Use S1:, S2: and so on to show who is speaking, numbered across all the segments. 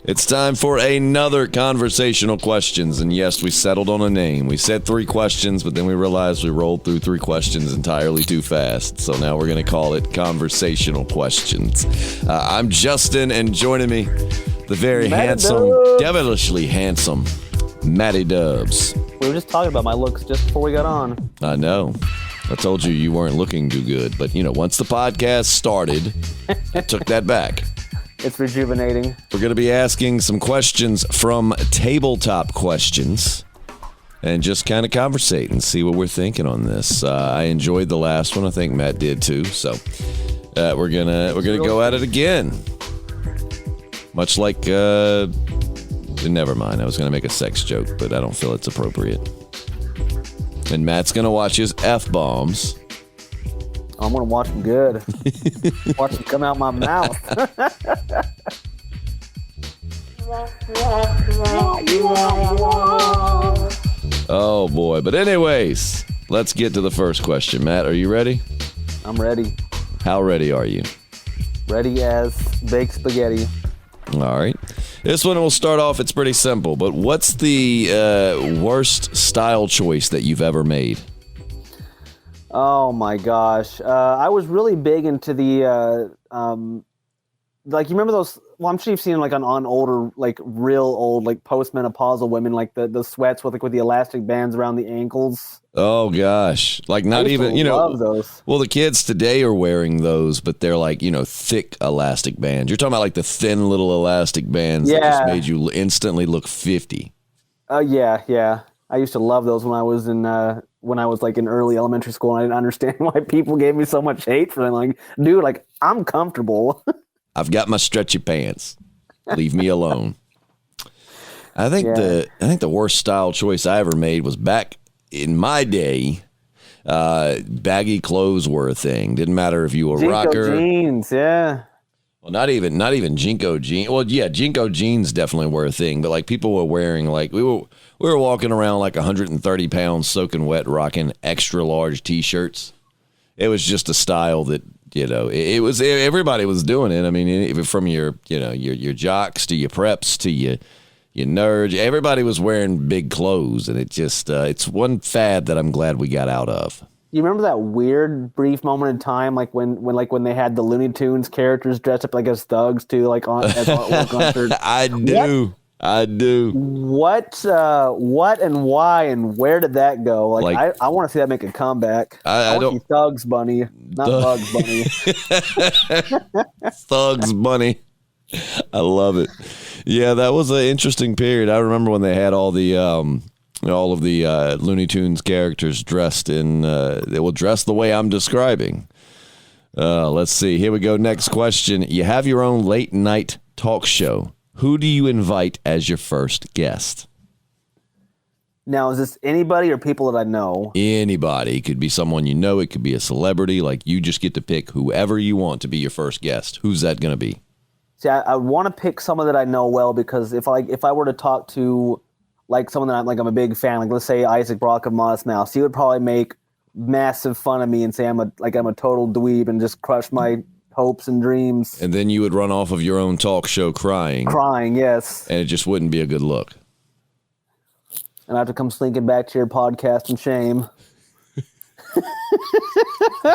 S1: It's time for another Conversational Questions. And yes, we settled on a name. We said 3 questions, but then we realized we rolled through 3 questions entirely too fast. So now we're going to call it Conversational Questions. I'm Justin, and joining me, the very handsome, devilishly handsome Matty Dubs.
S2: We were just talking about my looks just before we got on.
S1: I know. I told you weren't looking too good. But, once the podcast started, I took that back.
S2: It's rejuvenating. We're
S1: going to be asking some questions from Tabletop Questions and just kind of conversate and see what we're thinking on this. I enjoyed the last one. I think Matt did too. So we're gonna go at it again. Much like never mind. I was gonna make a sex joke, but I don't feel it's appropriate. And Matt's gonna watch his F-bombs.
S2: I'm going to watch them good. Watch them come out my mouth.
S1: Oh, boy. But anyways, let's get to the first question. Matt, are you ready?
S2: I'm ready.
S1: How ready are you?
S2: Ready as baked spaghetti.
S1: All right. This one will start off, it's pretty simple, but what's the worst style choice that you've ever made?
S2: Oh my gosh. I was really big into the, you remember those, well, I'm sure you've seen on older, real old, postmenopausal women, the sweats with the elastic bands around the ankles.
S1: Oh gosh. Not even,
S2: love those.
S1: Well, the kids today are wearing those, but they're thick elastic bands. You're talking about the thin little elastic bands that just made you instantly look 50.
S2: Yeah. I used to love those when I was in early elementary school, and I didn't understand why people gave me so much hate for them. Dude, I'm comfortable.
S1: I've got my stretchy pants. Leave me alone. I think the worst style choice I ever made was back in my day. Baggy clothes were a thing. Didn't matter if you were a rocker.
S2: Jeans, yeah.
S1: Well, not even Jinko jeans. Well, yeah, Jinko jeans definitely were a thing, but people were wearing we were walking around 130 pounds soaking wet, rocking extra large T-shirts. It was just a style that it was everybody was doing it. I mean, from your jocks to your preps to your nerds, everybody was wearing big clothes, and it just it's one fad that I'm glad we got out of.
S2: You remember that weird brief moment in time, when they had the Looney Tunes characters dressed up as thugs too, as artwork on
S1: I do.
S2: What and why and where did that go? I want to see that make a comeback. I want to see Thugs Bunny, not Bugs Bunny.
S1: Thugs Bunny. I love it. Yeah, that was an interesting period. I remember when they had all of the Looney Tunes characters dressed in, they will dress the way I'm describing. Let's see. Here we go. Next question. You have your own late night talk show. Who do you invite as your first guest?
S2: Now, is this anybody or people that I know?
S1: Anybody. It could be someone you know. It could be a celebrity. You just get to pick whoever you want to be your first guest. Who's that going to be?
S2: See, I want to pick someone that I know well, because if I were to talk to someone that I'm a big fan, let's say Isaac Brock of Modest Mouse, he would probably make massive fun of me and say I'm a total dweeb and just crush my hopes and dreams.
S1: And then you would run off of your own talk show crying.
S2: Crying, yes.
S1: And it just wouldn't be a good look.
S2: And I have to come slinking back to your podcast in shame.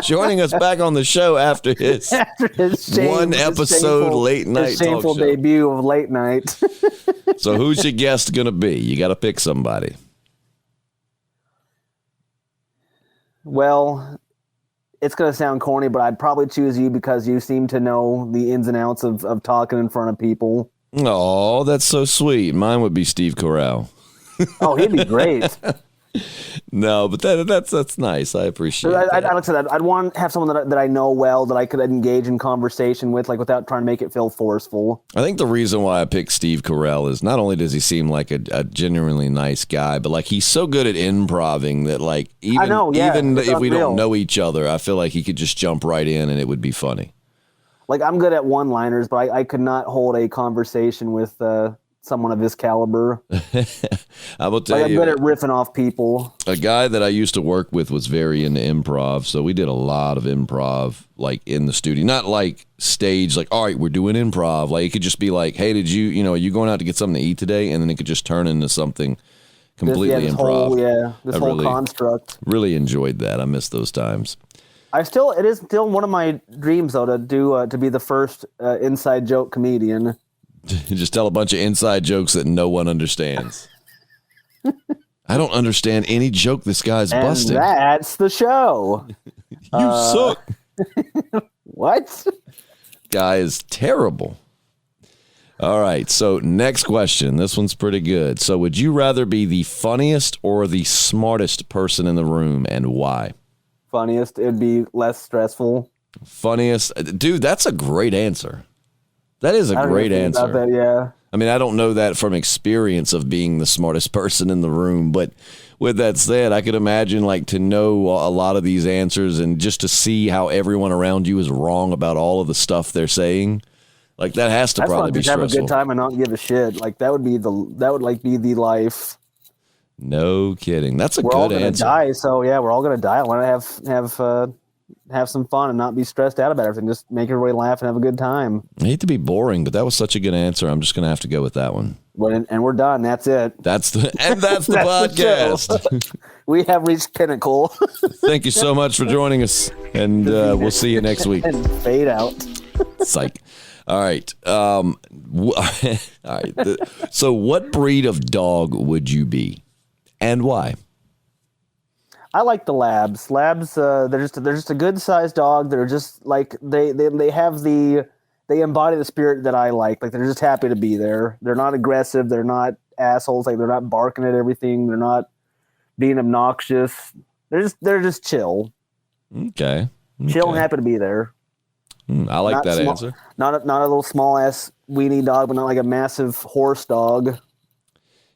S1: Joining us back on the show after his one episode late night talk show.
S2: Shameful debut of late night.
S1: So who's your guest going to be? You got to pick somebody.
S2: Well, it's going to sound corny, but I'd probably choose you because you seem to know the ins and outs of talking in front of people.
S1: Oh, that's so sweet. Mine would be Steve Carell.
S2: Oh, he'd be great.
S1: No, but that's nice. I appreciate that.
S2: I'd want to have someone that I know well, that I could engage in conversation with, without trying to make it feel forceful.
S1: I think the reason why I picked Steve Carell is not only does he seem like a genuinely nice guy, but he's so good at improving that even if we don't know each other, I feel like he could just jump right in and it would be funny.
S2: I'm good at one-liners, but I could not hold a conversation with someone of his caliber.
S1: I will tell
S2: Like, I'm
S1: you,
S2: good at riffing off people.
S1: a guy that I used to work with was very into improv, so we did a lot of improv, like in the studio, not like stage, like, all right, we're doing improv. Like, it could just be like, hey, are you going out to get something to eat today? And then it could just turn into something completely improv.
S2: This whole construct.
S1: Really enjoyed that. I miss those times.
S2: It is still one of my dreams, though, to be the first inside joke comedian.
S1: Just tell a bunch of inside jokes that no one understands. I don't understand any joke this guy's busting.
S2: That's the show.
S1: You suck.
S2: What?
S1: Guy is terrible. All right, so next question. This one's pretty good. So would you rather be the funniest or the smartest person in the room, and why?
S2: Funniest. It'd be less stressful.
S1: Funniest. Dude, that's a great answer. That is a great answer.
S2: About that, yeah.
S1: I mean, I don't know that from experience of being the smartest person in the room, but with that said, I could imagine like to know a lot of these answers and just to see how everyone around you is wrong about all of the stuff they're saying. Like that has to probably be stressful.
S2: Have a good time and not give a shit. Like that would be the life.
S1: No kidding. That's a
S2: good
S1: answer.
S2: We're all gonna die, so yeah, we're all gonna die. I want to have some fun and not be stressed out about everything. Just make everybody laugh and have a good time.
S1: I hate to be boring, but that was such a good answer. I'm just gonna have to go with that one.
S2: And we're done. That's it.
S1: That's the podcast.
S2: We have reached pinnacle.
S1: Thank you so much for joining us, and we'll see you next week.
S2: And fade out.
S1: Psych. All right. All right. So, what breed of dog would you be, and why?
S2: I like the labs. Labs, they're just a good sized dog. They're just like they embody the spirit that I like. Like they're just happy to be there. They're not aggressive. They're not assholes. Like they're not barking at everything. They're not being obnoxious. They're just chill.
S1: Okay.
S2: Chill and happy to be there.
S1: I like that answer.
S2: Not a little small ass weenie dog, but not like a massive horse dog.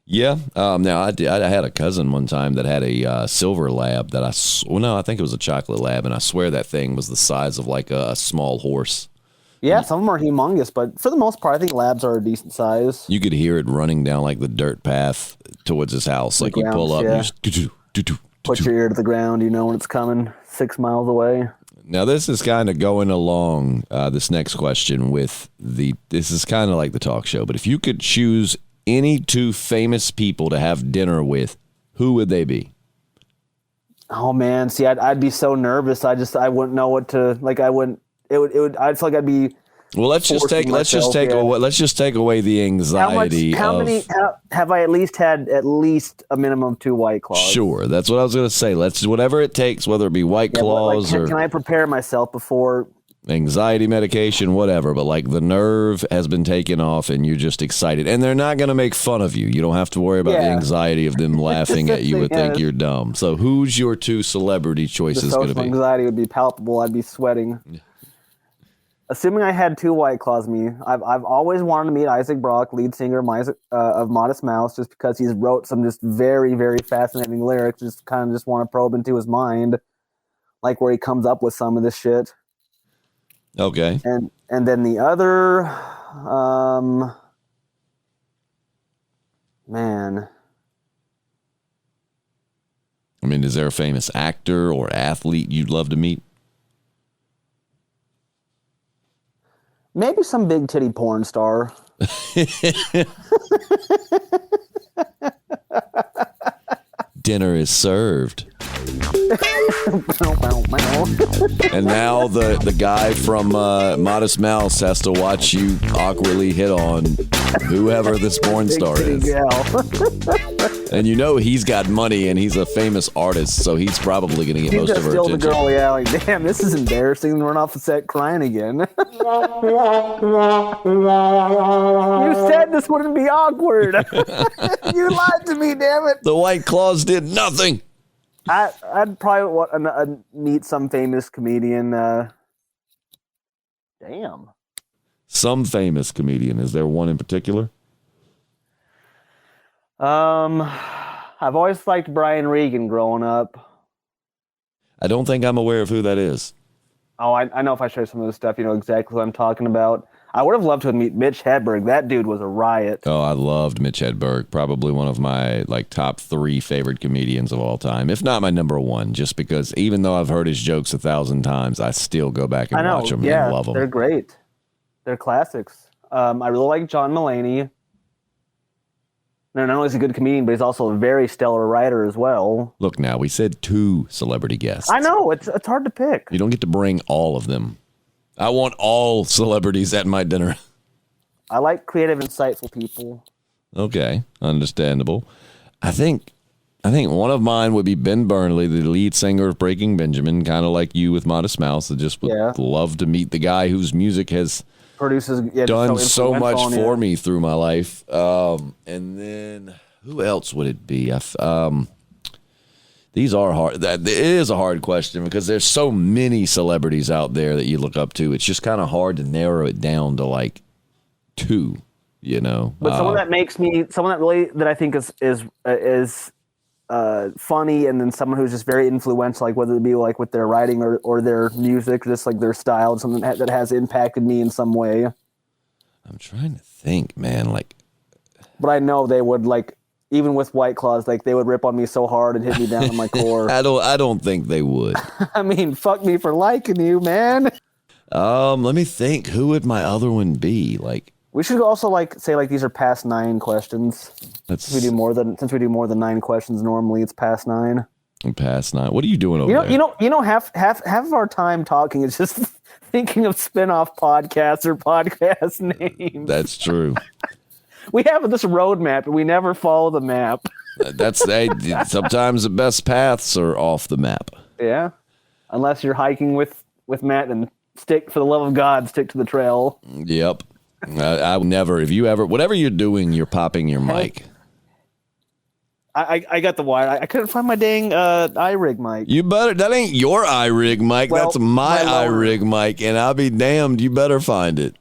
S1: Yeah. Now I had a cousin one time that had a silver lab that I think it was a chocolate lab, and I swear that thing was the size of like a small horse.
S2: Yeah, some of them are humongous, but for the most part, I think labs are a decent size.
S1: You could hear it running down like the dirt path towards his house. Like you pull up, and you just
S2: put your ear to the ground. You know when it's coming 6 miles away.
S1: Now this is kind of going along this next question with this is kind of like the talk show, but if you could choose any two famous people to have dinner with, who would they be?
S2: Oh man, see, I'd be so nervous. I wouldn't know what to like. I'd feel like I'd be.
S1: Well, let's just take away the anxiety.
S2: How many have I at least had a minimum of 2 White Claws?
S1: Sure, that's what I was going to say. Let's whatever it takes, whether it be White Claws or.
S2: Can I prepare myself before?
S1: Anxiety medication, whatever, but like the nerve has been taken off and you're just excited, and they're not going to make fun of you. You don't have to worry about the anxiety of them laughing at you and think you're dumb. So who's your 2 celebrity choices going to be?
S2: Anxiety would be palpable. I'd be sweating. Assuming I had 2 White Claws, I've always wanted to meet Isaac Brock, lead singer of Modest Mouse, just because he's wrote some just very, very fascinating lyrics. Just want to probe into his mind, like where he comes up with some of this shit.
S1: Okay.
S2: And then the other, man.
S1: I mean, is there a famous actor or athlete you'd love to meet?
S2: Maybe some big titty porn star.
S1: Dinner is served. And now the guy from Modest Mouse has to watch you awkwardly hit on whoever this porn star is. And you know he's got money and he's a famous artist, so he's probably going to get most of her attention.
S2: The girl, yeah, like, damn, this is embarrassing. And run off the set crying again. You said this wouldn't be awkward. You lied to me, damn it.
S1: The White Claws did nothing.
S2: I'd probably want to meet some famous comedian. Damn.
S1: Some famous comedian. Is there one in particular?
S2: I've always liked Brian Regan growing up.
S1: I don't think I'm aware of who that is.
S2: Oh, I know if I show some of this stuff, you know exactly what I'm talking about. I would have loved to meet Mitch Hedberg. That dude was a riot.
S1: Oh, I loved Mitch Hedberg. Probably one of my top 3 favorite comedians of all time, if not my number 1. Just because even though I've heard his jokes 1,000 times, I still go back and watch them and love them.
S2: They're great. They're classics. I really like John Mulaney. Not only is he a good comedian, but he's also a very stellar writer as well.
S1: Look, now we said 2 celebrity guests.
S2: I know it's hard to pick.
S1: You don't get to bring all of them. I want all celebrities at my dinner.
S2: I like creative, insightful people.
S1: Okay, understandable. I think one of mine would be Ben Burnley, the lead singer of Breaking Benjamin, kind of like you with Modest Mouse. I just would love to meet the guy whose music has done so much for me through my life. And then who else would it be? These are hard. It is a hard question because there's so many celebrities out there that you look up to. It's just kind of hard to narrow it down to 2, you know.
S2: But someone that I think is funny, and then someone who's just very influential, whether it be with their writing or their music, just their style, something that has impacted me in some way.
S1: I'm trying to think, man.
S2: But I know they would even with White Claws, they would rip on me so hard and hit me down in my core.
S1: I don't think they would.
S2: I mean, fuck me for liking you, man.
S1: Let me think. Who would my other one be?
S2: We should also say these are past 9 questions. Since we do more than 9 questions normally, it's past 9.
S1: Past 9. What are you doing over there?
S2: You know, half of our time talking is just thinking of spin-off podcasts or podcast names.
S1: That's true.
S2: We have this roadmap, and we never follow the map.
S1: Sometimes the best paths are off the map.
S2: Yeah, unless you're hiking with Matt, and for the love of God, stick to the trail.
S1: Yep. I would never. If you ever, whatever you're doing, you're popping your mic.
S2: I got the wire. I couldn't find my dang iRig mic.
S1: You better. That ain't your iRig mic.
S2: Well,
S1: that's my iRig mic, and I'll be damned. You better find it.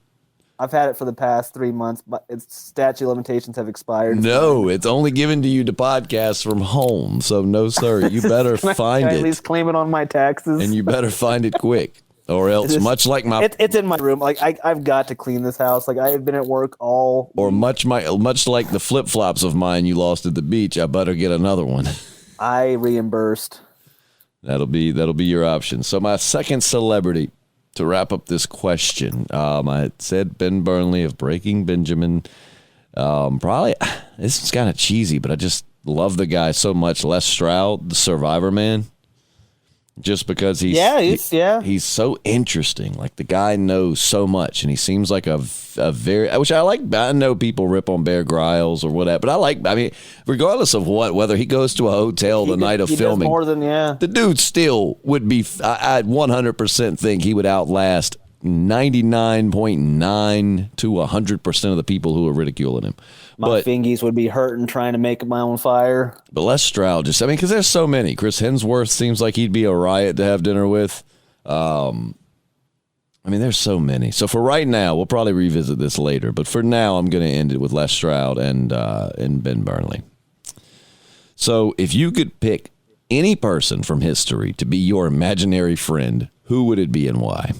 S2: I've had it for the past 3 months, but its statute of limitations have expired.
S1: No, it's only given to you to podcast from home. So no, sir. You better find it.
S2: At least claim it on my taxes.
S1: And you better find it quick. Or else, much like my...
S2: It's in my room. I've got to clean this house. I have been at work all...
S1: Or much like the flip-flops of mine you lost at the beach, I better get another one.
S2: I reimbursed.
S1: That'll be your option. So my second celebrity, to wrap up this question, I said Ben Burnley of Breaking Benjamin. Probably, this is kind of cheesy, but I just love the guy so much. Les Stroud, the Survivor Man. Just because he's so interesting. The guy knows so much, and he seems like a very, which I like. I know people rip on Bear Grylls or whatever, but I mean, regardless of whether he goes to a hotel the night of filming,
S2: more than
S1: the dude still would be. I 100% think he would outlast 99.9 to 100% of the people who are ridiculing him.
S2: My fingies would be hurting trying to make my own fire.
S1: But Les Stroud, because there's so many. Chris Hemsworth seems like he'd be a riot to have dinner with. There's so many. So for right now, we'll probably revisit this later. But for now, I'm going to end it with Les Stroud and Ben Burnley. So if you could pick any person from history to be your imaginary friend, who would it be and why?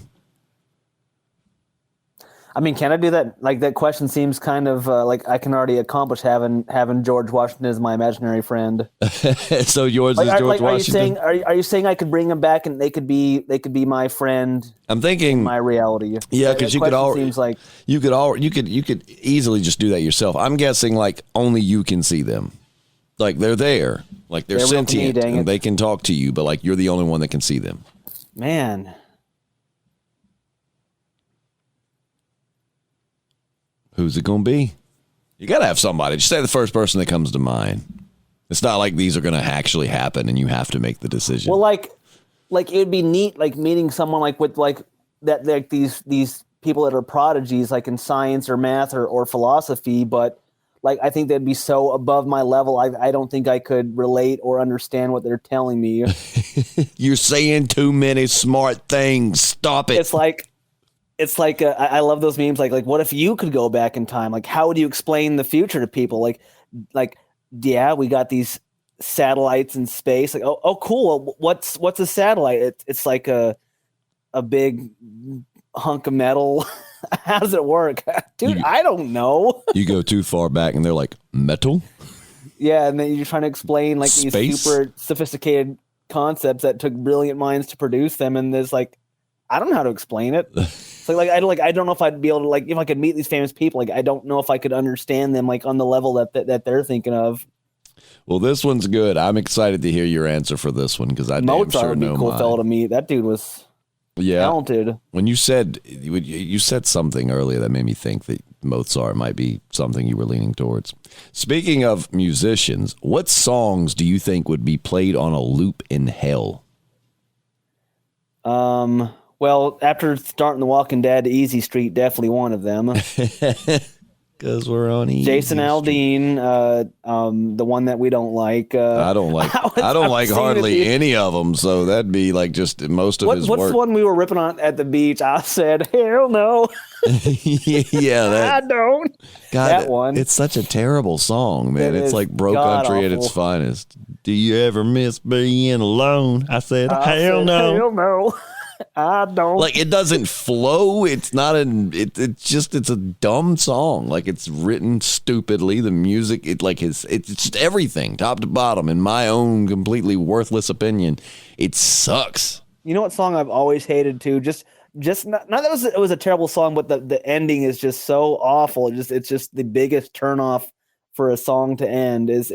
S2: I mean, can I do that? That question seems kind of I can already accomplish having George Washington as my imaginary friend.
S1: So yours is George Washington.
S2: Are you saying I could bring them back and they could be my friend?
S1: I'm thinking
S2: my reality.
S1: Yeah, because you could easily just do that yourself. I'm guessing only you can see them. They're there, they're sentient and they can talk to you, but you're the only one that can see them.
S2: Man.
S1: Who's it going to be? You got to have somebody. Just say the first person that comes to mind. It's not like these are going to actually happen and you have to make the decision.
S2: Well, it would be neat, meeting someone with that, these people that are prodigies, in science or math or philosophy, but I think they'd be so above my level. I don't think I could relate or understand what they're telling me.
S1: You're saying too many smart things. Stop it.
S2: It's I love those memes. What if you could go back in time? How would you explain the future to people? Yeah, we got these satellites in space. Oh, cool. What's a satellite? It's a big hunk of metal. How does it work? Dude, I don't know.
S1: You go too far back and they're like, metal?
S2: Yeah, and then you're trying to explain like
S1: Space?
S2: these super sophisticated concepts that took brilliant minds to produce them, and there's like, I don't know how to explain it. So I don't know if I'd be able to, like, if I could meet these famous people, like I don't know if I could understand them like on the level that they're thinking of.
S1: Well, this one's good. I'm excited to hear your answer for this one because I damn sure
S2: would be
S1: know
S2: a cool
S1: mine.
S2: fellow to meet. That dude was talented.
S1: When you said something earlier that made me think that Mozart might be something you were leaning towards. Speaking of musicians, what songs do you think would be played on a loop in hell?
S2: Well, after starting The Walking Dead, Easy Street, definitely one of them.
S1: Because we're on Easy
S2: Jason
S1: Street.
S2: Aldean, the one that we don't like.
S1: I don't like hardly any of them, so that'd be like just most of his work.
S2: What's the one we were ripping on at the beach? I said, hell no.
S1: Yeah,
S2: I don't.
S1: God,
S2: that one.
S1: It's such a terrible song, man. It's like Bro Country at its finest. Do you ever miss being alone? I said, hell no.
S2: Hell no. I don't.
S1: Like, it doesn't flow. It's not it's a dumb song. Like, it's written stupidly. The music, it's just everything, top to bottom. In my own completely worthless opinion, it sucks.
S2: You know what song I've always hated too? Just not that it was a terrible song, but the ending is just so awful. It's just the biggest turnoff for a song to end is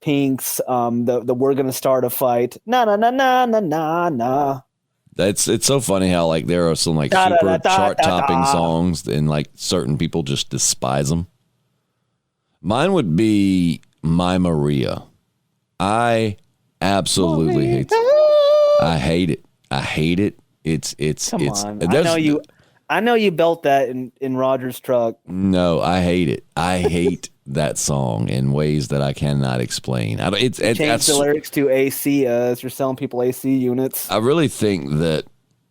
S2: Pink's the We're Gonna Start a Fight. Na na na na na na na.
S1: It's so funny how like there are some like super chart topping songs and like certain people just despise them. Mine would be My Maria. I absolutely hate it. I hate it. I hate it.
S2: Come on. I know you built that in Roger's truck.
S1: No, I hate it. I hate that song in ways that I cannot explain. Change
S2: the lyrics to AC as you're selling people AC units.
S1: I really think that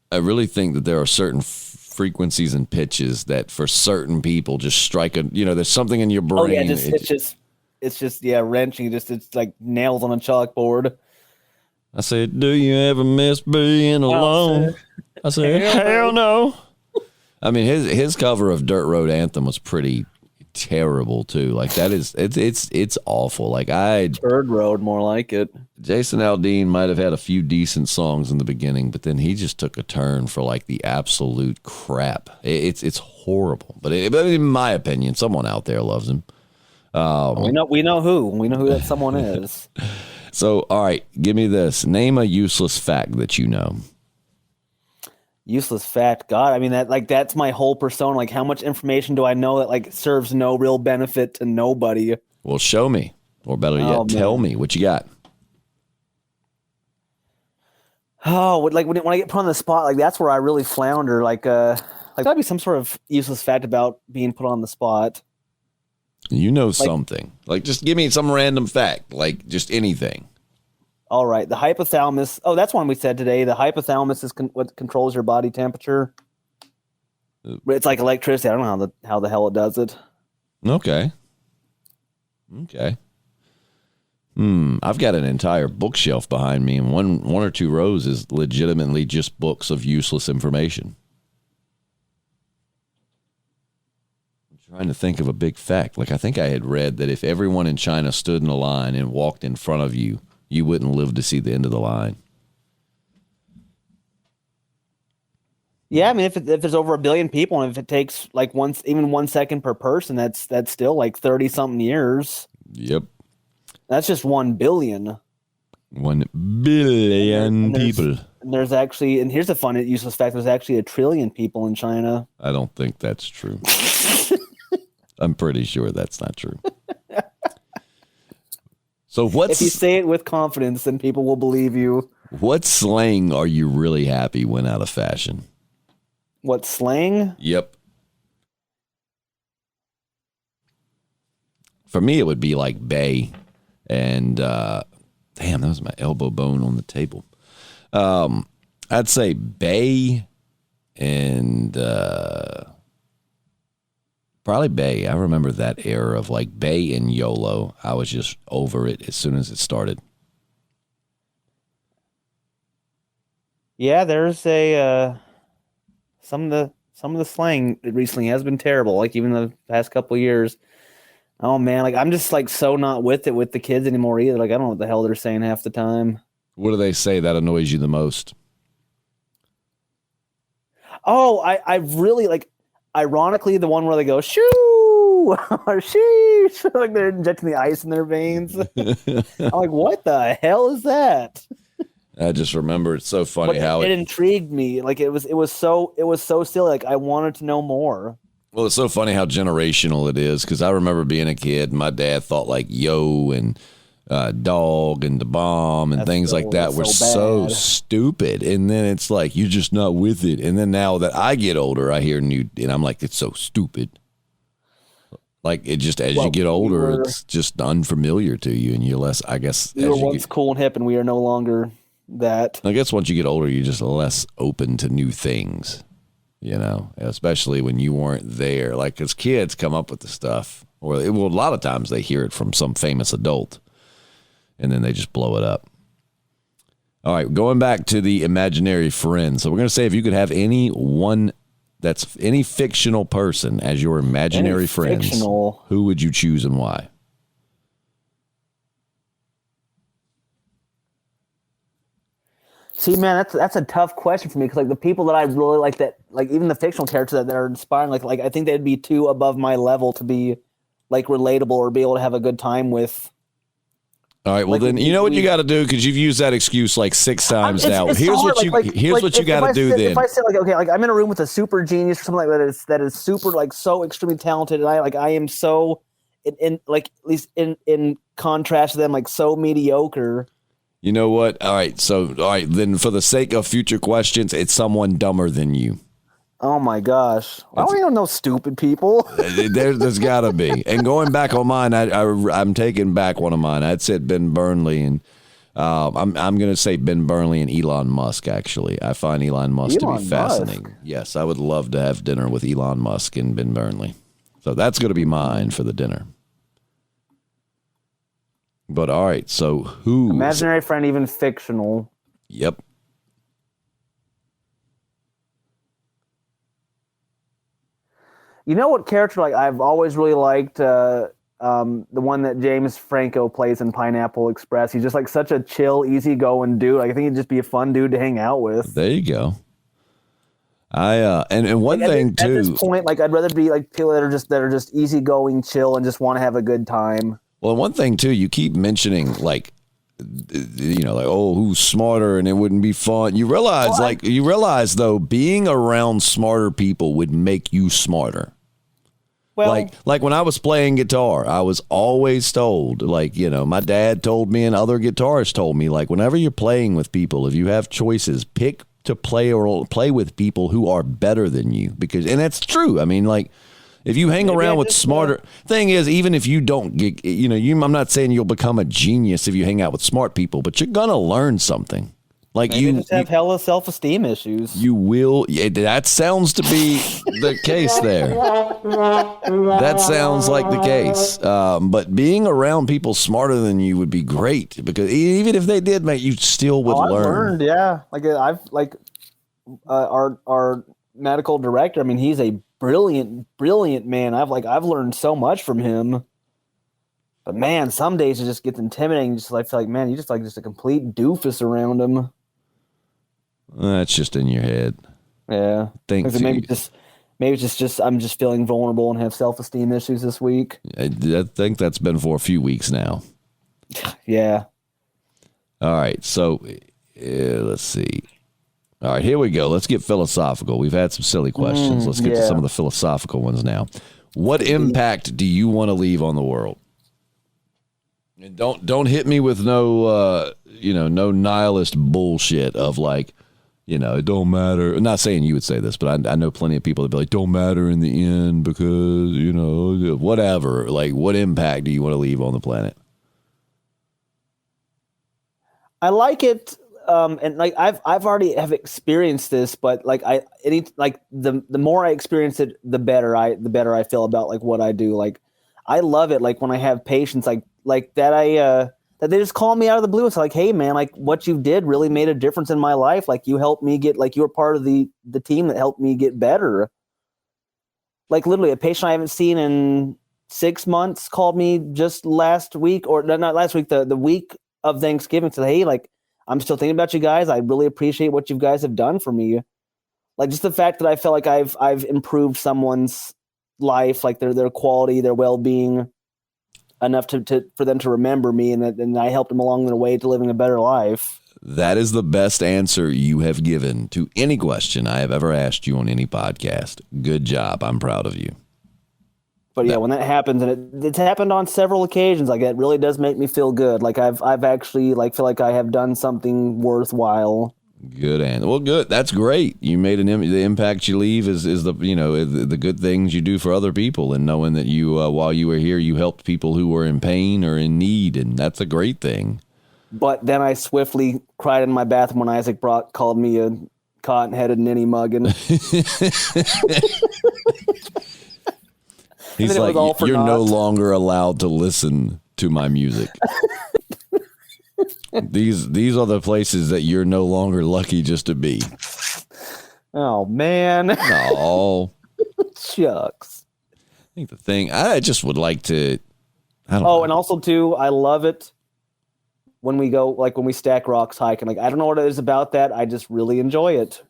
S1: there are certain frequencies and pitches that for certain people just strike there's something in your brain.
S2: Oh yeah, it's just wrenching. It's like nails on a chalkboard.
S1: I said, do you ever miss being alone? I said, hell no. I mean, his cover of Dirt Road Anthem was pretty terrible too. Like that is it's awful. Like
S2: Third Road, more like it.
S1: Jason Aldean might have had a few decent songs in the beginning, but then he just took a turn for like the absolute crap. It's horrible. But in my opinion, someone out there loves him.
S2: We know who that someone is.
S1: So, all right, give me this. Name a useless fact that you know.
S2: Useless fact. God, I mean that's my whole persona. Like, how much information do I know that like serves no real benefit to nobody?
S1: Well, show me, or better yet, tell me what you got.
S2: Oh, like when I get put on the spot, like that's where I really flounder. Like that'd be some sort of useless fact about being put on the spot.
S1: You know something. Like, just give me some random fact, like just anything.
S2: All right, the hypothalamus. Oh, that's one we said today. The hypothalamus is what controls your body temperature. It's like electricity. I don't know how the hell it does it.
S1: Okay. I've got an entire bookshelf behind me, and one or two rows is legitimately just books of useless information. I'm trying to think of a big fact. Like, I think I had read that if everyone in China stood in a line and walked in front of you, you wouldn't live to see the end of the line.
S2: Yeah, I mean, if there's over 1 billion people, and if it takes like even 1 second per person, that's still like 30-something years.
S1: Yep.
S2: That's just 1 billion.
S1: 1 billion people.
S2: And there's actually, and here's a fun useless fact: there's actually 1 trillion people in China.
S1: I don't think that's true. I'm pretty sure that's not true. So
S2: if you say it with confidence, then people will believe you.
S1: What slang are you really happy went out of fashion?
S2: What slang?
S1: Yep. For me, it would be like bae. And damn, that was my elbow bone on the table. I'd say bae and probably bae. I remember that era of like bae and YOLO. I was just over it as soon as it started.
S2: Yeah, there's a some of the slang recently has been terrible. Like even the past couple of years. Oh man, like I'm just like so not with it with the kids anymore either. Like I don't know what the hell they're saying half the time.
S1: What do they say that annoys you the most?
S2: Oh, I really like, ironically, the one where they go shoo or sheesh, like they're injecting the ice in their veins. I'm like, what the hell is that?
S1: I just remember it's so funny how
S2: it intrigued me. Like it was so silly. Like I wanted to know more.
S1: Well, it's so funny how generational it is, because I remember being a kid, my dad thought like yo and dog and the bomb and things like that were so stupid. And then it's like, you're just not with it. And then now that I get older, I hear new, and I'm like, it's so stupid. Like it just, as you get older, it's just unfamiliar to you, and you're less, I guess.
S2: We were once cool and hip, and we are no longer that.
S1: I guess once you get older, you're just less open to new things, you know, especially when you weren't there. Like, as kids come up with the stuff, or a lot of times they hear it from some famous adult, and then they just blow it up. All right, going back to the imaginary friend. So we're going to say, if you could have any fictional person as your imaginary friends, who would you choose and why?
S2: See, man, that's a tough question for me, because like the people that I really like, that like even the fictional characters that are inspiring, like I think they'd be too above my level to be like relatable or be able to have a good time with.
S1: All right, well, like, then you know what you got to do, because you've used that excuse like 6 times now. Here's what you got to do then.
S2: If I say like, okay, like I'm in a room with a super genius or something like that is super, like so extremely talented, and I am so in like, at least in contrast to them, like so mediocre.
S1: You know what? All right, then for the sake of future questions, it's someone dumber than you.
S2: Oh my gosh! I don't even know stupid people.
S1: There's got to be. And going back on mine, I'm taking back one of mine. I'd said Ben Burnley, and I'm going to say Ben Burnley and Elon Musk. Actually, I find Elon Musk to be fascinating. Yes, I would love to have dinner with Elon Musk and Ben Burnley. So that's going to be mine for the dinner. But all right, so who?
S2: Imaginary friend, even fictional.
S1: Yep.
S2: You know what character like I've always really liked, the one that James Franco plays in Pineapple Express. He's just like such a chill, easygoing dude. Like, I think he'd just be a fun dude to hang out with.
S1: There you go. And one thing too.
S2: At this point, like I'd rather be like people that are just easygoing, chill, and just want to have a good time.
S1: Well, one thing too, you keep mentioning like, you know, like, oh, who's smarter and it wouldn't be fun. You realize though, being around smarter people would make you smarter. Well, like when I was playing guitar, I was always told, like, you know, my dad told me and other guitarists told me, like, whenever you're playing with people, if you have choices, pick to play with people who are better than you, because, and that's true. I mean, like, if you hang around with smarter, thing is, even if you don't get, you know, I'm not saying you'll become a genius if you hang out with smart people, but you're going to learn something. Like
S2: maybe you just have hella self-esteem issues.
S1: You will. Yeah, that sounds to be the case there. That sounds like the case. But being around people smarter than you would be great, because even if they did, mate, you still would learn.
S2: I've learned, yeah. Like our medical director. I mean, he's a brilliant man. I've learned so much from him. But man, some days it just gets intimidating. Just like feel like, man, you just a complete doofus around him.
S1: That's just in your head.
S2: Yeah. Maybe it's just I'm just feeling vulnerable and have self-esteem issues this week.
S1: I think that's been for a few weeks now.
S2: Yeah.
S1: All right. So let's see. All right, here we go. Let's get philosophical. We've had some silly questions. Let's get to some of the philosophical ones now. What impact do you want to leave on the world? And don't hit me with no nihilist bullshit of like, you know, it don't matter. I'm not saying you would say this, but I know plenty of people that be like, don't matter in the end because, you know, whatever. Like, what impact do you want to leave on the planet?
S2: I like it, and like I've already have experienced this, but like the more I experience it, the better I feel about like what I do. Like, I love it. Like when I have patients like that, that they just call me out of the blue. It's like, hey man, like what you did really made a difference in my life. Like you helped me get, like you were part of the team that helped me get better. Like literally a patient I haven't seen in 6 months called me just last week, or not last week, the week of Thanksgiving, said, hey, like I'm still thinking about you guys. I really appreciate what you guys have done for me. Like just the fact that I felt like I've improved someone's life, like their quality, their well-being, enough for them to remember me, and I helped them along the way to living a better life.
S1: That is the best answer you have given to any question I have ever asked you on any podcast. Good job. I'm proud of you.
S2: But yeah, when that happens, and it's happened on several occasions, like it really does make me feel good. Like I've actually like feel like I have done something worthwhile.
S1: Good, and well, good. That's great. You made the impact you leave is the the good things you do for other people, and knowing that you while you were here, you helped people who were in pain or in need, and that's a great thing.
S2: But then I swiftly cried in my bathroom when Isaac Brock called me a cotton-headed ninny muggin.
S1: He's like, you're no longer allowed to listen to my music. These are the places that you're no longer lucky just to be.
S2: Oh man.
S1: No.
S2: Shucks.
S1: I think the thing I just would like to. I don't
S2: know.
S1: And
S2: also too, I love it when we go, like when we stack rocks hiking. Like I don't know what it is about that. I just really enjoy it.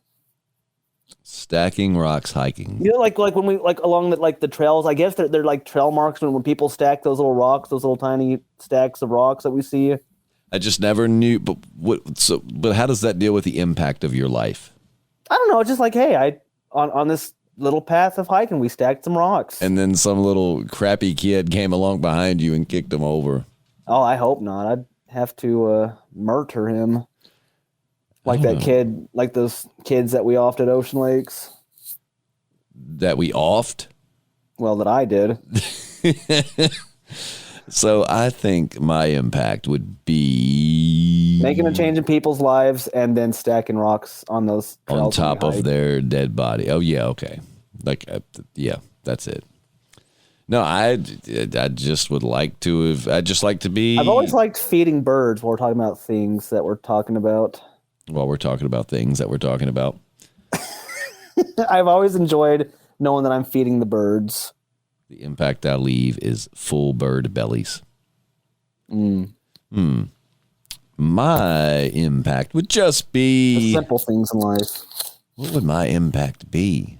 S1: Stacking rocks hiking.
S2: You know, like when we like along the trails. I guess they're like trail marks when people stack those little rocks, those little tiny stacks of rocks that we see.
S1: I just never knew, but how does that deal with the impact of your life?
S2: I don't know. It's just like, hey, on this little path of hiking, we stacked some rocks.
S1: And then some little crappy kid came along behind you and kicked them over.
S2: Oh, I hope not. I'd have to murder him. Like that kid, like those kids that we offed at Ocean Lakes.
S1: That we offed?
S2: Well, that I did.
S1: So I think my impact would be
S2: making a change in people's lives and then stacking rocks on those trails
S1: on top of their dead body. Oh yeah, okay. Like yeah, that's it. No, I just would like to have. I'd just like to be.
S2: I've always liked feeding birds while we're talking about things that we're talking about.
S1: While we're talking about things that we're talking about.
S2: I've always enjoyed knowing that I'm feeding the birds.
S1: The impact I leave is full bird bellies. My impact would just be
S2: the simple things in life.
S1: What would my impact be?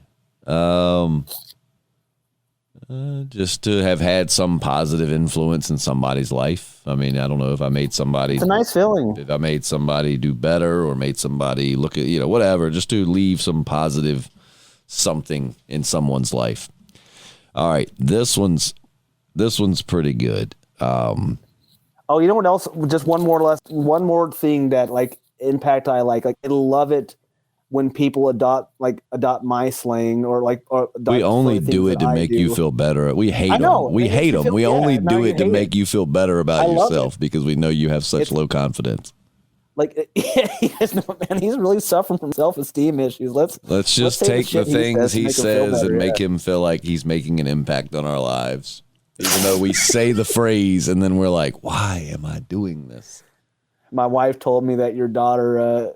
S1: Just to have had some positive influence in somebody's life. I mean, I don't know if I made somebody.
S2: It's a nice feeling.
S1: If I made somebody do better or made somebody look at, whatever, just to leave some positive something in someone's life. All right, this one's pretty good.
S2: Oh, you know what else? Just one more thing that like impact I like. Like I love it when people adopt my slang or
S1: we only do it to make you feel better. We hate them. We hate them. We only do it to make you feel better about yourself because we know you have such low confidence.
S2: Like, he has man, he's really suffering from self-esteem issues. Let's
S1: just take the things he says and make him feel like he's making an impact on our lives. Even though we say the phrase and then we're like, why am I doing this?
S2: My wife told me that your daughter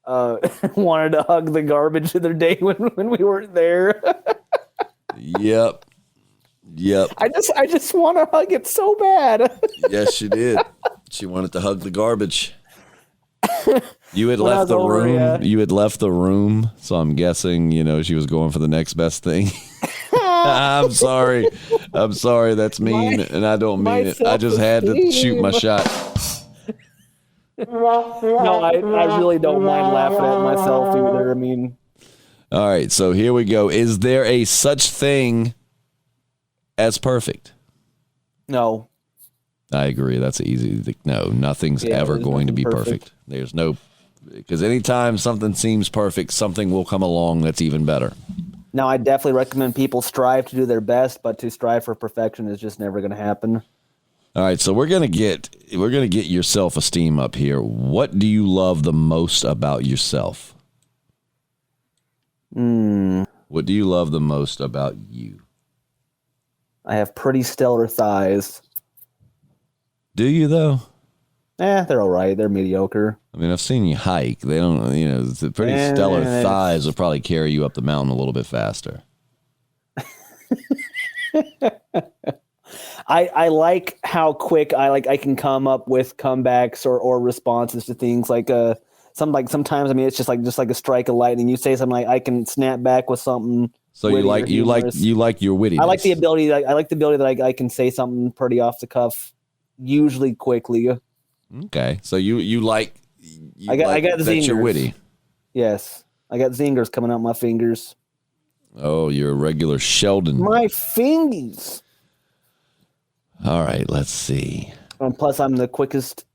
S2: wanted to hug the garbage the other day when we weren't there.
S1: Yep.
S2: I just want to hug it so bad.
S1: Yes, she did. She wanted to hug the garbage. You had left the room. Yeah. You had left the room, so I'm guessing, she was going for the next best thing. I'm sorry. That's mean, and I don't mean it. I just had to shoot my shot.
S2: No, I really don't mind laughing at myself either. I mean,
S1: all right. So here we go. Is there a such thing as perfect?
S2: No.
S1: I agree. That's easy. No, nothing's ever going to be perfect. There's no, because anytime something seems perfect, something will come along that's even better.
S2: Now, I definitely recommend people strive to do their best, but to strive for perfection is just never going to happen.
S1: All right, so we're gonna get your self-esteem up here. What do you love the most about yourself? What do you love the most about you?
S2: I have pretty stellar thighs.
S1: Do you though?
S2: They're all right. They're mediocre.
S1: I mean, I've seen you hike. They don't, the pretty stellar thighs will probably carry you up the mountain a little bit faster.
S2: I like how quick I can come up with comebacks or responses to things like sometimes I mean it's just like a strike of lightning. You say something like I can snap back with something.
S1: So you like your wittiness.
S2: I like the ability that I can say something pretty off the cuff, usually quickly.
S1: Okay, so you like
S2: I got
S1: that
S2: zingers.
S1: You're witty.
S2: Yes, I got zingers coming out my fingers.
S1: Oh, you're a regular Sheldon.
S2: My fingers.
S1: All right, let's see.
S2: Plus, I'm the quickest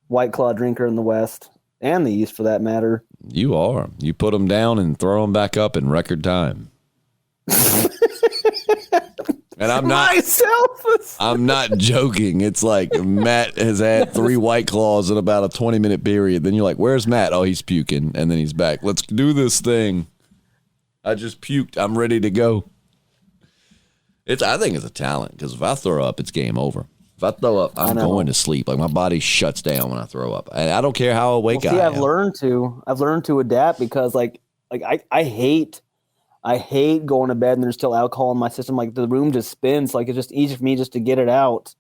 S2: White Claw drinker in the West and the East, for that matter.
S1: You are. You put them down and throw them back up in record time. And I'm not joking. It's like Matt has had 3 White Claws in about a 20-minute period. Then you're like, where's Matt? Oh, he's puking. And then he's back. Let's do this thing. I just puked. I'm ready to go. I think it's a talent, because if I throw up, it's game over. If I throw up, I'm going to sleep. Like, my body shuts down when I throw up. And I don't care how awake I am.
S2: I've learned to adapt, because I hate going to bed and there's still alcohol in my system. Like, the room just spins. Like, it's just easy for me just to get it out.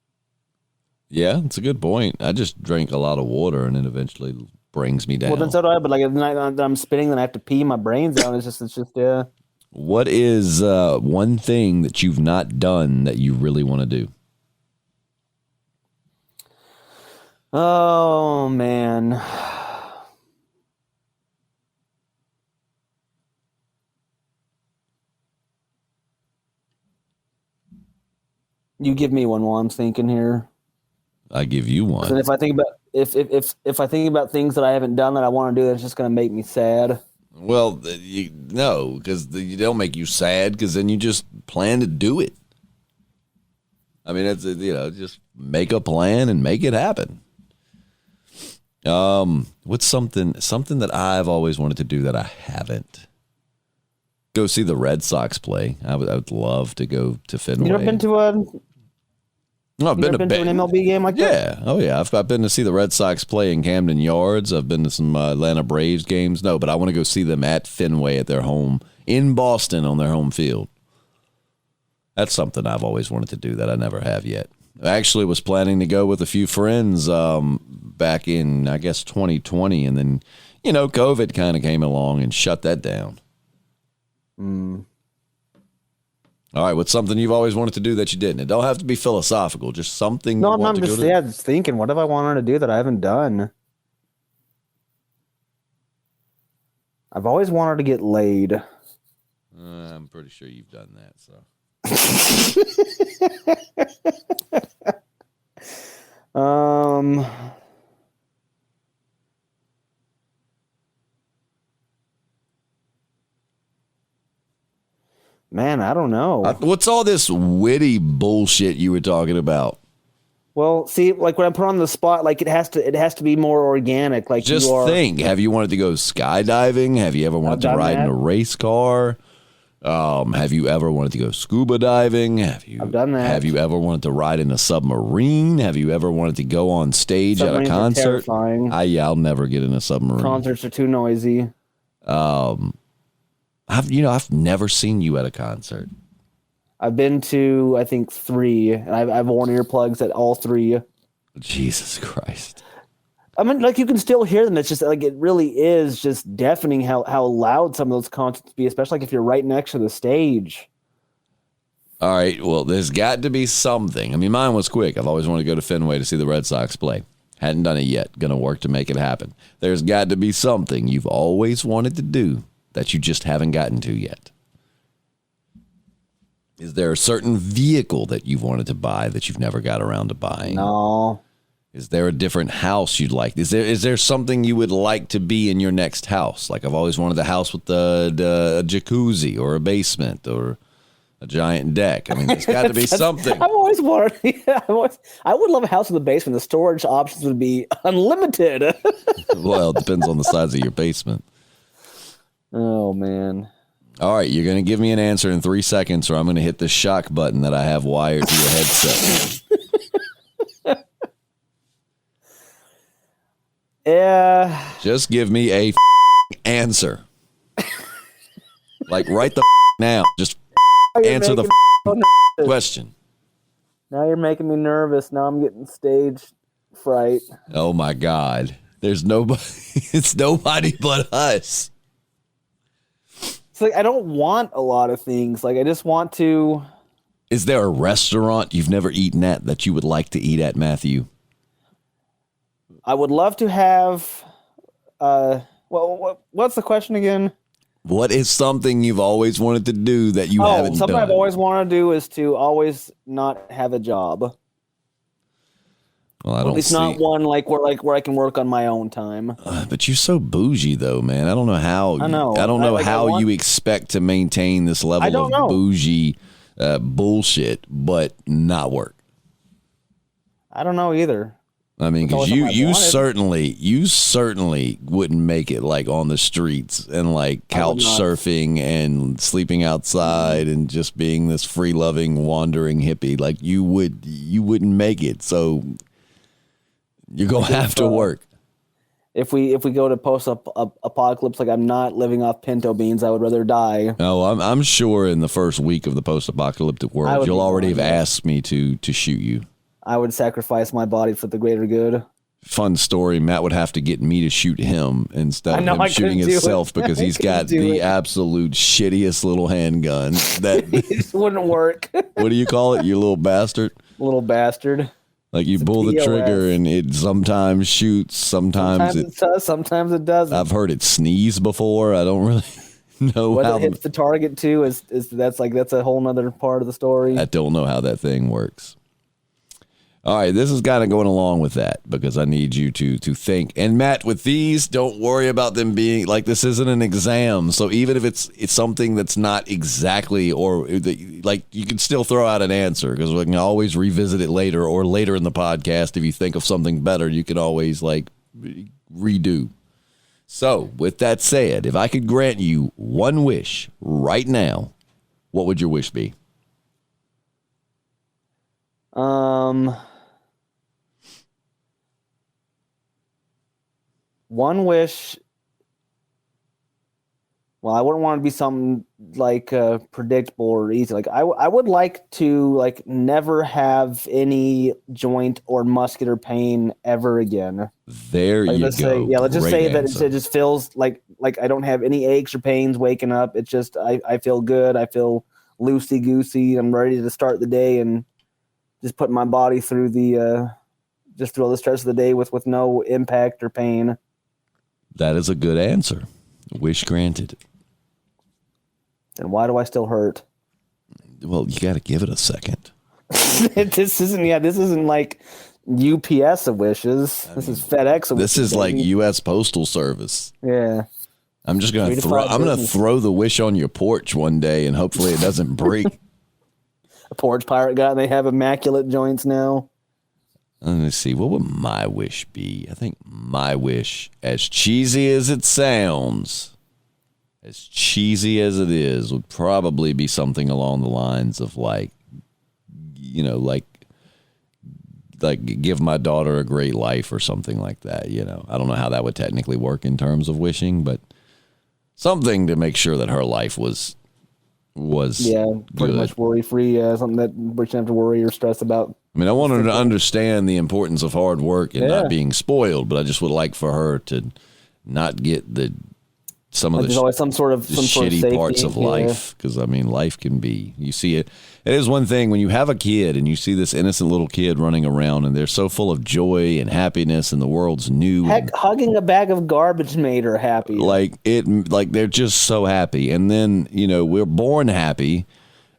S1: Yeah, it's a good point. I just drink a lot of water and it eventually brings me down.
S2: Well, then so do I. But like, at night I'm spinning, then I have to pee my brains out. It's just yeah.
S1: What is one thing that you've not done that you really want to do?
S2: Oh, man. You give me one while I'm thinking here.
S1: I give you one.
S2: And if I think about if I think about things that I haven't done that I want to do, that's just going to make me sad.
S1: Well, no, because you don't make you sad, because then you just plan to do it. I mean, it's just make a plan and make it happen. What's something that I've always wanted to do that I haven't? Go see the Red Sox play. I would love to go to Fenway.
S2: You ever been to a?
S1: No, I've been to
S2: an MLB game like that?
S1: Yeah. Oh, yeah. I've been to see the Red Sox play in Camden Yards. I've been to some Atlanta Braves games. No, but I want to go see them at Fenway at their home in Boston on their home field. That's something I've always wanted to do that I never have yet. I actually was planning to go with a few friends back in, I guess, 2020. And then, COVID kind of came along and shut that down. All right, what's something you've always wanted to do that you didn't? It don't have to be philosophical, just something.
S2: No, I'm just thinking, what have I wanted to do that I haven't done? I've always wanted to get laid.
S1: I'm pretty sure you've done that, so.
S2: Man, I don't know.
S1: What's all this witty bullshit you were talking about?
S2: Well, see, like when I put on the spot, like it has to be more organic. Like,
S1: just think: have you wanted to go skydiving? Have you ever wanted to ride in a race car? Have you ever wanted to go scuba diving?
S2: I've done that.
S1: Have you ever wanted to ride in a submarine? Have you ever wanted to go on stage at a concert? I'll never get in a submarine.
S2: Concerts are too noisy.
S1: I've never seen you at a concert.
S2: I've been to, I think, 3, and I've worn earplugs at all 3.
S1: Jesus Christ.
S2: I mean, like, you can still hear them. It's just like, it really is just deafening how loud some of those concerts be, especially like if you're right next to the stage.
S1: All right, well, there's got to be something. I mean, mine was quick. I've always wanted to go to Fenway to see the Red Sox play. Hadn't done it yet. Going to work to make it happen. There's got to be something you've always wanted to do that you just haven't gotten to yet. Is there a certain vehicle that you've wanted to buy that you've never got around to buying?
S2: No.
S1: Is there a different house you'd like? Is there something you would like to be in your next house? Like, I've always wanted a house with a jacuzzi or a basement or a giant deck. I mean, there's got to be something.
S2: I've always wanted. I would love a house with a basement. The storage options would be unlimited.
S1: Well, it depends on the size of your basement.
S2: Oh, man.
S1: All right, you're going to give me an answer in 3 seconds, or I'm going to hit the shock button that I have wired to your headset.
S2: Yeah.
S1: Just give me a answer. Like right the now. Just answer the question.
S2: Now you're making me nervous. Now I'm getting stage fright.
S1: Oh my God. There's nobody. It's nobody but us.
S2: It's like I don't want a lot of things. Like I just want to.
S1: Is there a restaurant you've never eaten at that you would like to eat at, Matthew?
S2: I would love to have. What's the question again?
S1: What is something you've always wanted to do that you haven't
S2: something
S1: done?
S2: I've always wanted to do is to always not have a job.
S1: Well, I don't
S2: at least
S1: see.
S2: not one where I can work on my own time.
S1: But you're so bougie, though, man. I don't know how.
S2: I know.
S1: I don't know how you expect to maintain this level of bougie bullshit, but not work.
S2: I don't know either.
S1: I mean, because you certainly wouldn't make it like on the streets and like couch surfing and sleeping outside and just being this free loving wandering hippie. Like you wouldn't make it. So you're gonna have to work.
S2: If we go to post-apocalypse, like I'm not living off pinto beans, I would rather die.
S1: Oh, I'm sure in the first week of the post-apocalyptic world, you'll already have asked me to shoot you.
S2: I would sacrifice my body for the greater good.
S1: Fun story. Matt would have to get me to shoot him instead of him shooting himself because he's got the absolute shittiest little handgun. That
S2: it just wouldn't work.
S1: What do you call it? You little bastard.
S2: Little bastard.
S1: Like you pull the trigger and it sometimes shoots, sometimes it
S2: does, sometimes it doesn't.
S1: I've heard it sneeze before. I don't really know
S2: whether
S1: how
S2: it hits the target too is that's a whole nother part of the story.
S1: I don't know how that thing works. All right, this is kind of going along with that because I need you to think. And Matt, with these, don't worry about them being like this isn't an exam. So even if it's something that's not exactly or like you can still throw out an answer because we can always revisit it later or later in the podcast. If you think of something better, you can always like redo. So with that said, if I could grant you one wish right now, what would your wish be?
S2: One wish. Well, I wouldn't want it to be something like predictable or easy. Like I would like to like never have any joint or muscular pain ever again.
S1: There
S2: like,
S1: you
S2: let's
S1: go.
S2: Say, yeah, let's just
S1: Great
S2: say
S1: answer.
S2: that it just feels like I don't have any aches or pains waking up. It's just I feel good. I feel loosey goosey. I'm ready to start the day and just put my body through the just through all the stress of the day with no impact or pain.
S1: That is a good answer. Wish granted.
S2: And why do I still hurt?
S1: Well, you got to give it a second.
S2: This isn't like UPS of wishes. This is FedEx of wishes.
S1: This is like U.S. Postal Service.
S2: Yeah.
S1: I'm just going to throw the wish on your porch one day and hopefully it doesn't break.
S2: A porch pirate guy, they have immaculate joints now.
S1: Let me see. What would my wish be? I think my wish, as cheesy as it sounds, as cheesy as it is, would probably be something along the lines of like give my daughter a great life or something like that. I don't know how that would technically work in terms of wishing, but something to make sure that her life was pretty
S2: much worry free. Something that we shouldn't have to worry or stress about.
S1: I mean, I want her to understand the importance of hard work and not being spoiled, but I just would like for her to not get some of the shitty parts of life. Because, I mean, life can be, you see it. It is one thing when you have a kid and you see this innocent little kid running around and they're so full of joy and happiness and the world's new.
S2: Heck, hugging a bag of garbage made her happy.
S1: Like they're just so happy. And then, we're born happy.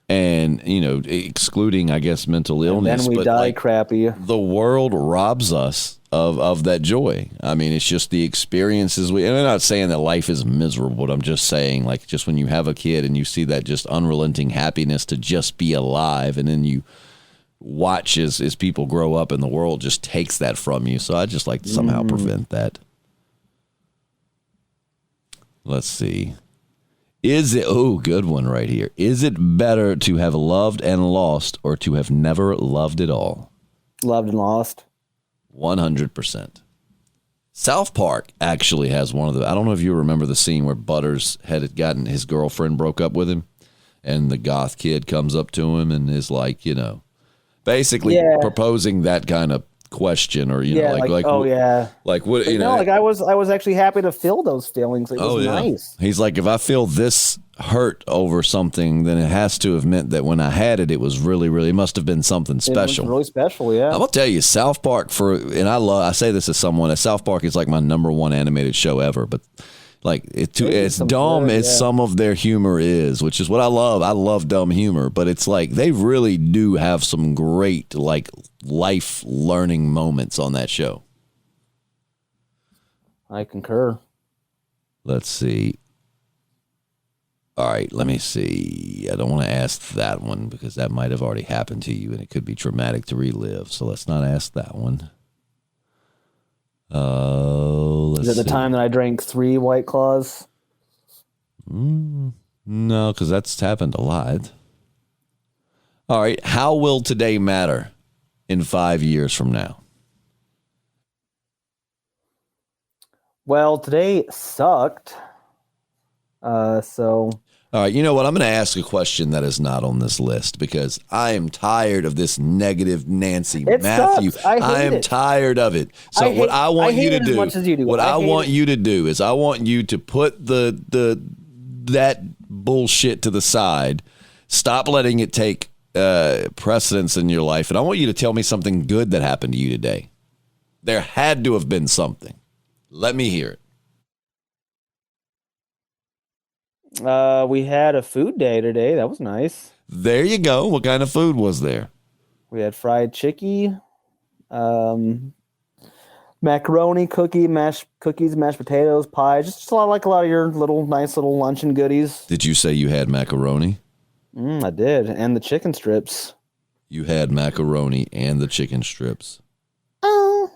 S1: And, excluding, I guess, mental illness.
S2: And then we die crappy.
S1: The world robs us of that joy. I mean, it's just the experiences. And I'm not saying that life is miserable, but I'm just saying, like, just when you have a kid and you see that just unrelenting happiness to just be alive, and then you watch as people grow up and the world just takes that from you. So I just like to somehow prevent that. Let's see. Good one right here. Is it better to have loved and lost or to have never loved at all?
S2: Loved and lost.
S1: 100%. South Park actually has one of the, I don't know if you remember the scene where Butters had gotten his girlfriend broke up with him, and the goth kid comes up to him and is like, basically proposing that kind of question, or like what,
S2: like I was actually happy to feel those feelings. It was nice.
S1: He's like, if I feel this hurt over something, then it has to have meant that when I had it, it was really, really must have been something special.
S2: It was really special, yeah.
S1: I'm gonna tell you, South Park I say this as someone that South Park is like my number one animated show ever, but like it's dumb as some of their humor is, which is what I love. I love dumb humor, but it's like they really do have some great like life learning moments on that show.
S2: I concur.
S1: Let's see. All right, let me see. I don't want to ask that one because that might have already happened to you and it could be traumatic to relive. So let's not ask that one.
S2: Is it the time that I drank 3 White Claws?
S1: No, because that's happened a lot. All right, how will today matter in 5 years from now?
S2: Well, today sucked.
S1: All right, you know what? I'm going to ask a question that is not on this list because I am tired of this negative Nancy Matthew. I am tired of it. So what I want you to do, what I want you to do is I want you to put that bullshit to the side. Stop letting it take precedence in your life, and I want you to tell me something good that happened to you today. There had to have been something. Let me hear it.
S2: We had a food day today. That was nice.
S1: There you go. What kind of food was there?
S2: We had fried chicken, macaroni, cookies, mashed potatoes, pie. Just a lot of your nice little luncheon goodies.
S1: Did you say you had macaroni?
S2: I did, and the chicken strips.
S1: You had macaroni and the chicken strips.
S2: Oh.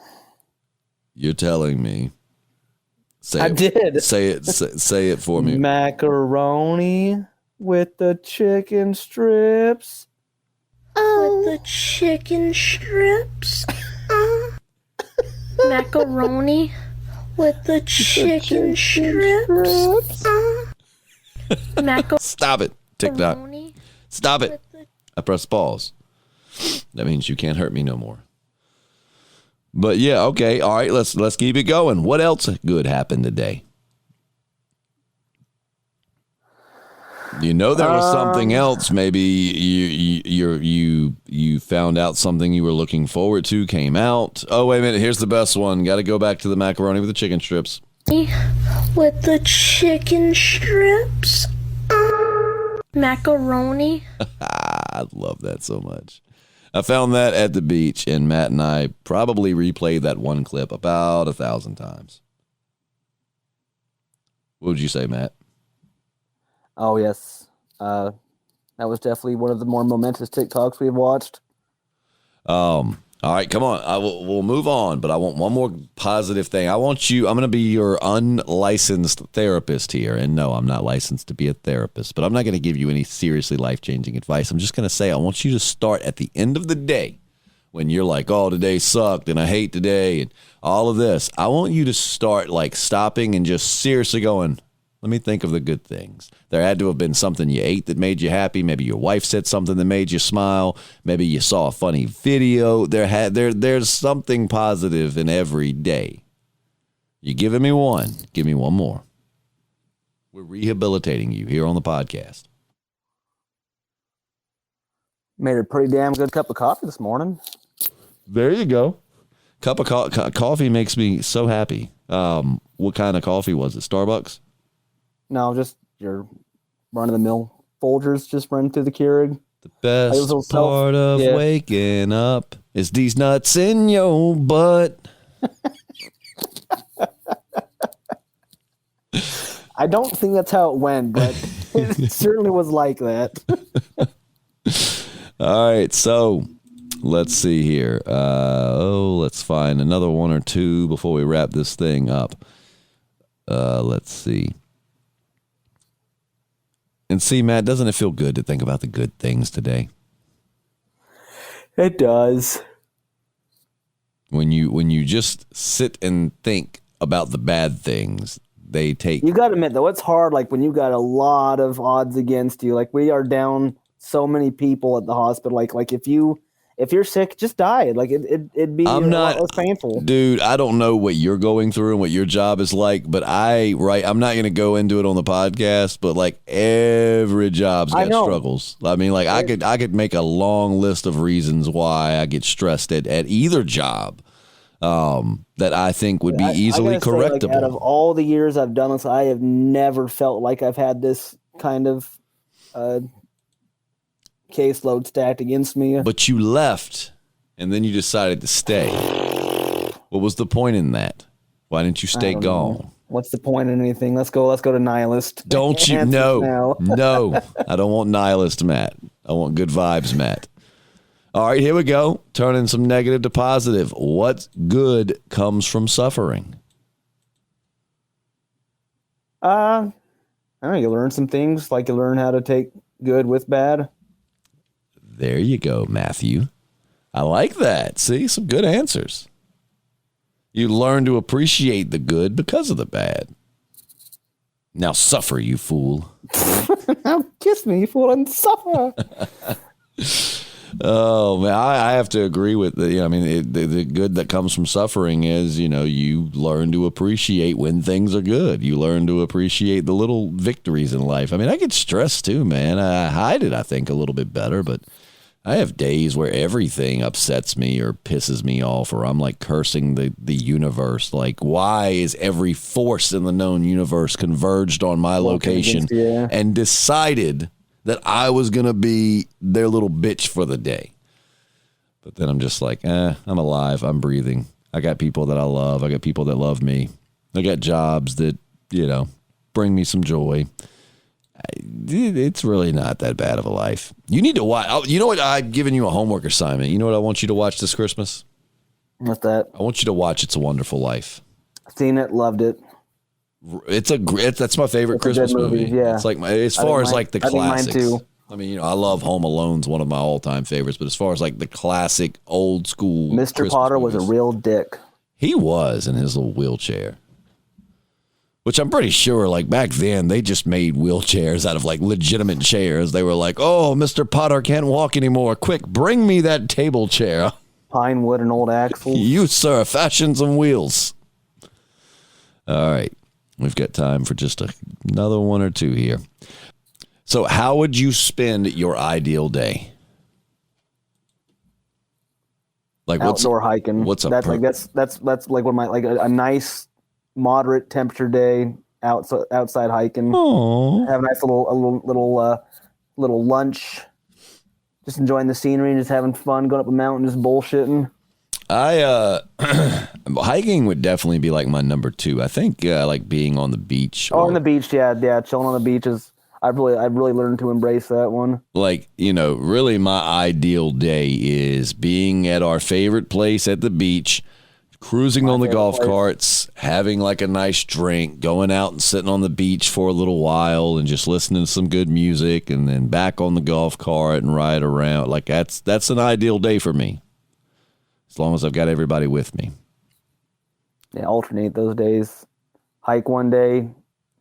S1: You're telling me.
S2: I did.
S1: Say it for me.
S2: Macaroni with the chicken strips.
S3: With the chicken strips. Macaroni with the chicken strips.
S1: Stop it. TikTok. Stop it. I press pause. That means you can't hurt me no more. But yeah, okay, all right, let's keep it going. What else good happened today? You know there was something else. Maybe you found out something you were looking forward to came out. Oh, wait a minute, here's the best one. Got to go back to the macaroni with the chicken strips.
S3: With the chicken strips. Macaroni.
S1: I love that so much. I found that at the beach, and Matt and I probably replayed that one clip about 1,000 times. What would you say, Matt?
S2: Oh, yes. That was definitely one of the more momentous TikToks we've watched.
S1: All right, come on. We'll move on, but I want one more positive thing. I'm going to be your unlicensed therapist here. And no, I'm not licensed to be a therapist, but I'm not going to give you any seriously life-changing advice. I'm just going to say I want you to start at the end of the day when you're like, oh, today sucked and I hate today and all of this. I want you to start like stopping and just seriously going, let me think of the good things. There had to have been something you ate that made you happy. Maybe your wife said something that made you smile. Maybe you saw a funny video. There's something positive in every day. You're giving me one. Give me one more. We're rehabilitating you here on the podcast.
S2: Made a pretty damn good cup of coffee this morning.
S1: There you go. Cup of coffee makes me so happy. What kind of coffee was it? Starbucks?
S2: No, just your run-of-the-mill Folgers just run through the Keurig.
S1: The best part of waking up is these nuts in your butt.
S2: I don't think that's how it went, but it certainly was like that.
S1: All right, so let's see here. Let's find another one or two before we wrap this thing up. Let's see. And see, Matt, doesn't it feel good to think about the good things today?
S2: It does.
S1: When you just sit and think about the bad things. They take.
S2: You got to admit, though, it's hard. Like when you got a lot of odds against you. Like we are down so many people at the hospital. Like if you're sick, just die. Like it'd be
S1: I'm not
S2: a lot less painful.
S1: Dude, I don't know what you're going through and what your job is like, but I'm not going to go into it on the podcast, but like every job's got struggles. I mean, like I could make a long list of reasons why I get stressed at either job. That I think would be easily correctable.
S2: Say, like, out of all the years I've done this, I have never felt like I've had this kind of caseload stacked against me.
S1: But you left, and then you decided to stay. What was the point in that? Why didn't you stay gone?
S2: What's the point in anything? Let's go to nihilist.
S1: Don't you? No, no. I don't want nihilist Matt. I want good vibes Matt. All right, here we go. Turning some negative to positive. What good comes from suffering?
S2: I don't know. You learn some things, like you learn how to take good with bad.
S1: There you go, Matthew. I like that. See, some good answers. You learn to appreciate the good because of the bad. Now suffer, you fool.
S2: Now kiss me, you fool, and suffer.
S1: Oh man, I have to agree with the. I mean, the good that comes from suffering is, you learn to appreciate when things are good. You learn to appreciate the little victories in life. I mean, I get stressed too, man. I hide it, I think, a little bit better, but I have days where everything upsets me or pisses me off, or I'm like cursing the universe. Like, why is every force in the known universe converged on my location and decided that I was going to be their little bitch for the day? But then I'm just like, I'm alive. I'm breathing. I got people that I love. I got people that love me. I got jobs that, bring me some joy. It's really not that bad of a life. You need to watch. You know what? I've given you a homework assignment. You know what I want you to watch this Christmas?
S2: What's that?
S1: I want you to watch It's a Wonderful Life.
S2: Seen it, loved it.
S1: That's my favorite Christmas movie.
S2: Yeah,
S1: it's like as far as like the classics.
S2: I think mine too.
S1: I mean, I love Home Alone's one of my all-time favorites, but as far as like the classic old school,
S2: Mr.
S1: Christmas
S2: Potter
S1: movies,
S2: was a real dick.
S1: He was in his little wheelchair, which I'm pretty sure like back then they just made wheelchairs out of like legitimate chairs. They were like, "Oh, Mr. Potter can't walk anymore. Quick, bring me that table chair.
S2: Pine wood and old axles.
S1: You, sir, fashion some wheels." All right. We've got time for just another one or two here. So how would you spend your ideal day? Like
S2: outdoor hiking.
S1: What's
S2: that's like what my a nice moderate temperature day outside hiking.
S1: Aww.
S2: Have a nice little lunch. Just enjoying the scenery and just having fun, going up a mountain, just bullshitting.
S1: Hiking would definitely be like my number 2. I think like being on the beach.
S2: On the beach, yeah, chilling on the beaches. I've really learned to embrace that one.
S1: Like, really my ideal day is being at our favorite place at the beach, cruising on the golf carts, having like a nice drink, going out and sitting on the beach for a little while and just listening to some good music, and then back on the golf cart and ride around. Like that's an ideal day for me. As long as I've got everybody with me.
S2: Yeah, alternate those days. Hike one day,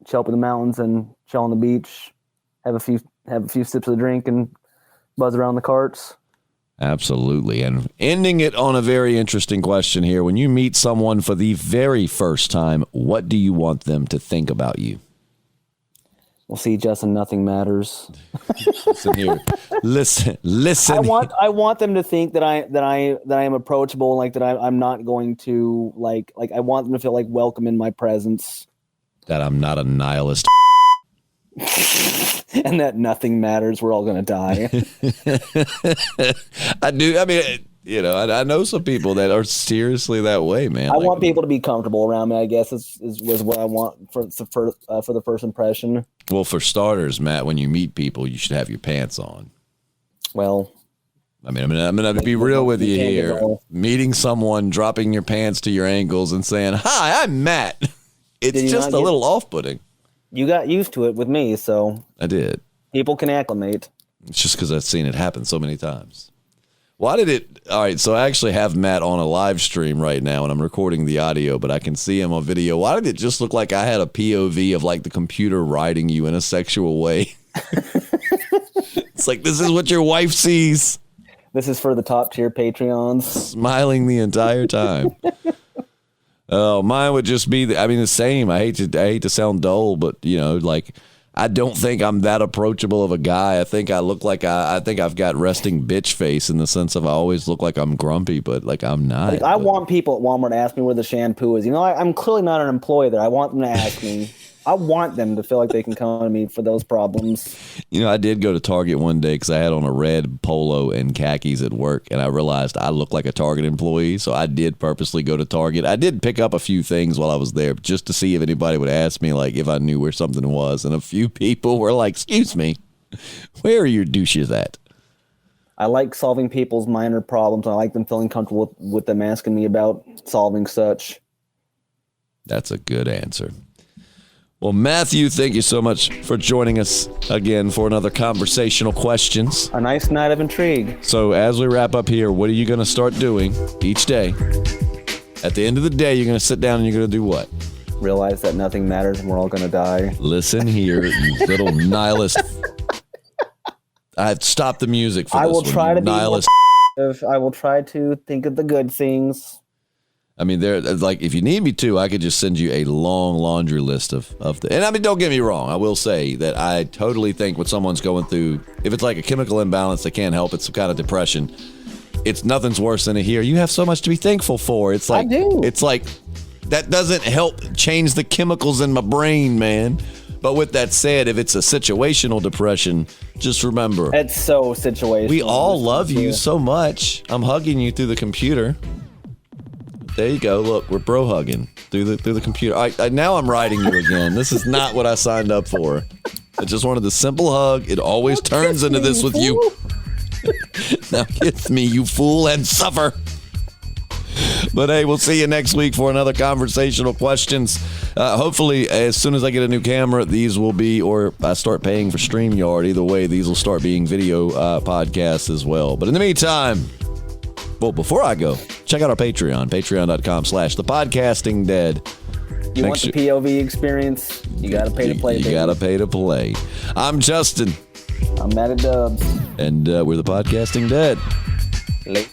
S2: chill up in the mountains and chill on the beach. Have a few sips of drink and buzz around the carts.
S1: Absolutely. And ending it on a very interesting question here. When you meet someone for the very first time, what do you want them to think about you?
S2: Well, see, Justin, nothing matters.
S1: Listen here. Listen.
S2: I want them to think that I am approachable, like that I'm not going to like I want them to feel like welcome in my presence.
S1: That I'm not a nihilist.
S2: And that nothing matters. We're all going to die.
S1: I do. I mean, I know some people that are seriously that way, man.
S2: I want people to be comfortable around me, I guess, is what I want for the first impression.
S1: Well, for starters, Matt, when you meet people, you should have your pants on.
S2: Well,
S1: I mean, I'm going to be real with you here. Meeting someone, dropping your pants to your ankles and saying, "Hi, I'm Matt." It's just a little off-putting.
S2: You got used to it with me, so.
S1: I did.
S2: People can acclimate.
S1: It's just because I've seen it happen so many times. Why did it? All right, so I actually have Matt on a live stream right now, and I'm recording the audio, but I can see him on video. Why did it just look like I had a POV of like the computer riding you in a sexual way? It's like, this is what your wife sees.
S2: This is for the top tier Patreons.
S1: Smiling the entire time. Oh, mine would just be the same. I hate to sound dull, but like, I don't think I'm that approachable of a guy. I think I look like I think I've got resting bitch face in the sense of I always look like I'm grumpy, but like I'm not.
S2: Like, I want people at Walmart to ask me where the shampoo is. I'm clearly not an employee there. I want them to ask me. I want them to feel like they can come to me for those problems. I did go to Target one day because I had on a red polo and khakis at work, and I realized I look like a Target employee, so I did purposely go to Target. I did pick up a few things while I was there just to see if anybody would ask me, like, if I knew where something was, and a few people were like, excuse me, where are your douches at? I like solving people's minor problems. I like them feeling comfortable with them asking me about solving such. That's a good answer. Well, Matthew, thank you so much for joining us again for another Conversational Questions. A nice night of intrigue. So as we wrap up here, what are you going to start doing each day? At the end of the day, you're going to sit down and you're going to do what? Realize that nothing matters and we're all going to die. Listen here, you little nihilist. I've stopped the music for this one. I will try to nihilist. I will try to think of the good things. I mean, if you need me to, I could just send you a long laundry list of and I mean, don't get me wrong. I will say that I totally think what someone's going through, if it's like a chemical imbalance, they can't help it, some kind of depression, it's nothing's worse than to hear, you have so much to be thankful for. It's like, I do. It's like, that doesn't help change the chemicals in my brain, man. But with that said, if it's a situational depression, just remember. It's so situational. We all love you so much. I'm hugging you through the computer. There you go. Look, we're bro hugging through the computer. Now I'm writing you again. This is not what I signed up for. I just wanted the simple hug. It always turns into this with you. Now kiss me, you fool, and suffer. But hey, we'll see you next week for another Conversational Questions. Hopefully, as soon as I get a new camera, these will be, or I start paying for StreamYard. Either way, these will start being video podcasts as well. But in the meantime, well, before I go, check out our Patreon, patreon.com/thepodcastingdead. You want the POV experience? You got to pay to play. You got to pay to play. I'm Justin. I'm Matt at Dubs. And we're the Podcasting Dead. Late.